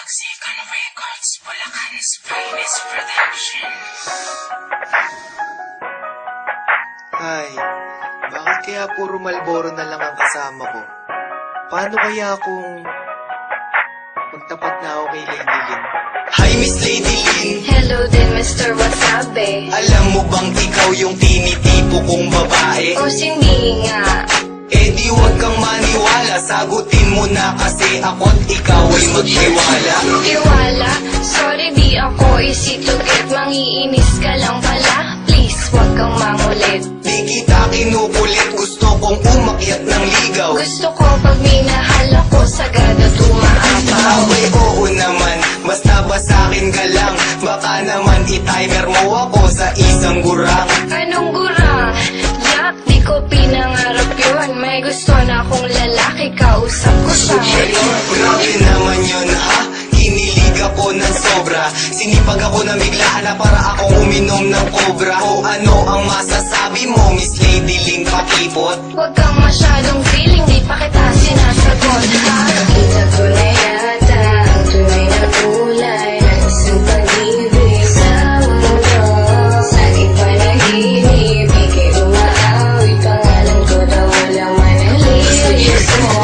Second Records, Bulacan's finest production. Ay, bakit kaya puro Marlboro na lang ang kasama ko? Paano kaya kung magtapat na ako kay Lady Lynn? Hi Miss Lady Lynn, Hello din Mr. Wasabi. alam mo bang ikaw yung tinitipo kong babae? O hindi nga. Eh di wag kang maniwala, sagutin mo na kasi ako't ikaw ay magtiwala. Iwala, sorry di ako easy to get. Mangiinis ka lang pala, please wag kang mangulit. Di kita kinukulit, gusto kong umakyat ng ligaw. Gusto ko pag minahal ako, sagada tumaapaw. Abay oo naman, basta ba sa'kin ka lang? Baka naman i-timer mo ako sa isang gurang. Anong gurang? Yak, di ko pinangarap yun. May gusto na akong lalaki, kausap ko siya ngayon. Grabe naman yun ha, kinilig ako ng sobra. Sinipag ako ng biglaan na para akong uminom ng cobra. O ano ang masasabi mo, Miss Lady Lynn Pakipot? Huwag kang masyadong feeling, di pa kita sinasagot, ha? Kita ko na yata ang tunay na kulay ng isang pag-ibig sa mundo. Sa aking panaginip, ika'y umaawit, pangalan ko daw walang manalilis mo.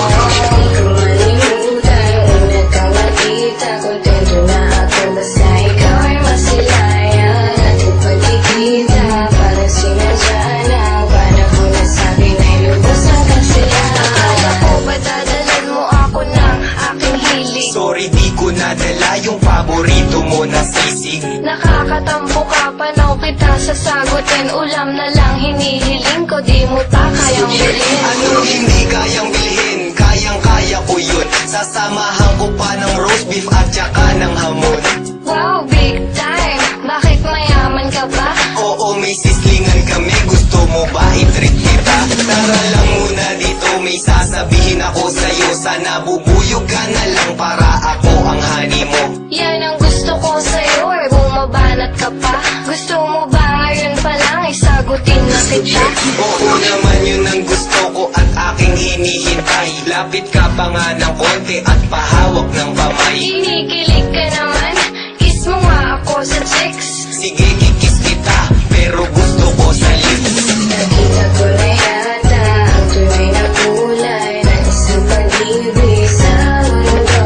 Di ko malimutan, una kang makita, kontento na ako, basta ikaw ay masilayan. Ating pagkikita, parang sinadya na ang panahon na sabi na'y lubos ang kasiyahan. Akala ko ba dadalan mo ako ng aking hilig? Sorry di ko nadala yung paborito mo na sisig. Nakakatampo ka, panaw kita sasagutin. Ulam na lang hinihiling ko, di mo pa kayang bilhin. Ano hindi kayang bilhin, kayang-kaya ko yun. Sasamahan ko pa ng roast beef at saka ng hamon. Wow, big time! Bakit mayaman ka ba? Oo, may sislingan kami, gusto mo ba i-treat kita? Tara lang muna dito, may sasabihin ako sa'yo. Sana bubuyog ka na lang para ako ang honey mo. Yan ang gusto ko sa'yo, eh bumabanat ka pa. Gusto mo ba ngayon pa lang, isagutin na kita? Oo naman yun ang gusto ko at aking hinihintay. Lapit ka pa nga ng konti at pahawak ng kamay. Kinikilig ka naman, kiss mo nga ako sa chicks. Sige, kikis kita, pero gusto ko sa lips. Nakita ko na yata ang tunay na kulay ng isang pag-ibig sa mundo.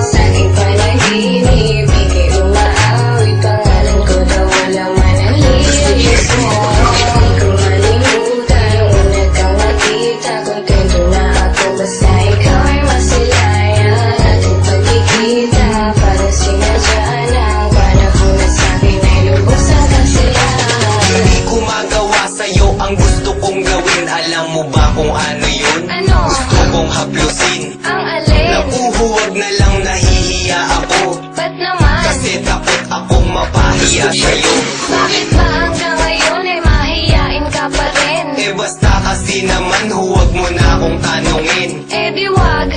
Sa aking panaginip, ika'y umaawit, pangalan ko daw walang manalilis mo. Di ko malimutan, una kang makita, kontento na ako, basta ikaw ay masilayan. Ating pagkikita, parang sinadya na ang panahon na sabi na'y lubos ang kasiyahan. Hindi ko magawa sa'yo ang gusto kong gawin. Alam mo ba kung ano yun? Ano? Gusto kong haplusin. Ang alin? Napuhuwag na lang, nahihiya ako. Ba't naman? Kasi takot akong mapahiya sa'yo. Bakit ba hanggang ngayon ay mahiyain ka pa rin? Eh basta kasi naman, huwag mo na akong tanungin. Eh di wag,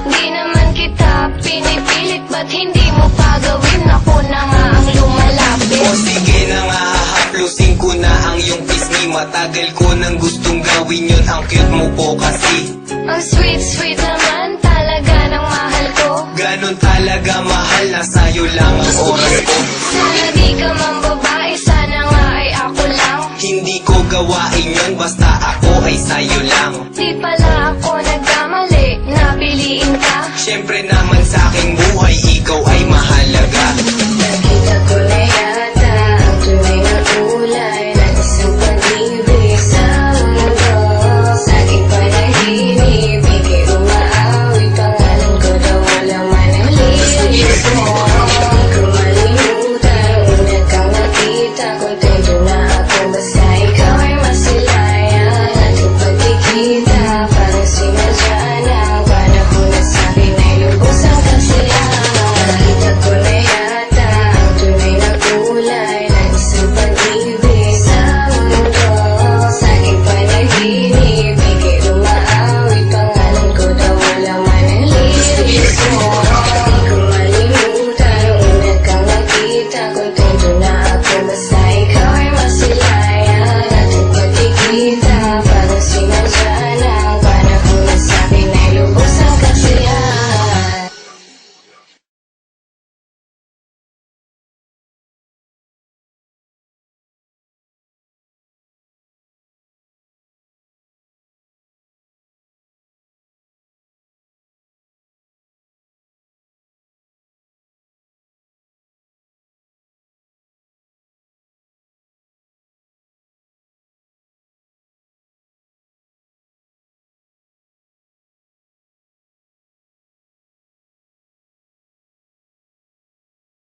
di naman kita pinipilit. Ba't hindi mo pa gawin? Ako na nga ang lumalapit. O sige na nga, hahaplusin ko na ang iyong pisngi. Matagal ko nang gustong gawin yun, ang cute mo po kasi. Ang sweet naman talaga ng mahal ko. Ganon talaga mahal, na sa'yo lang ang oras ko. Sana di ka man babae, sana nga ay ako lang. Hindi ko gawain yun, basta ako ay sa'yo lang. Di pala ako nagkamali, napiliin ka. Siyempre naman sa'king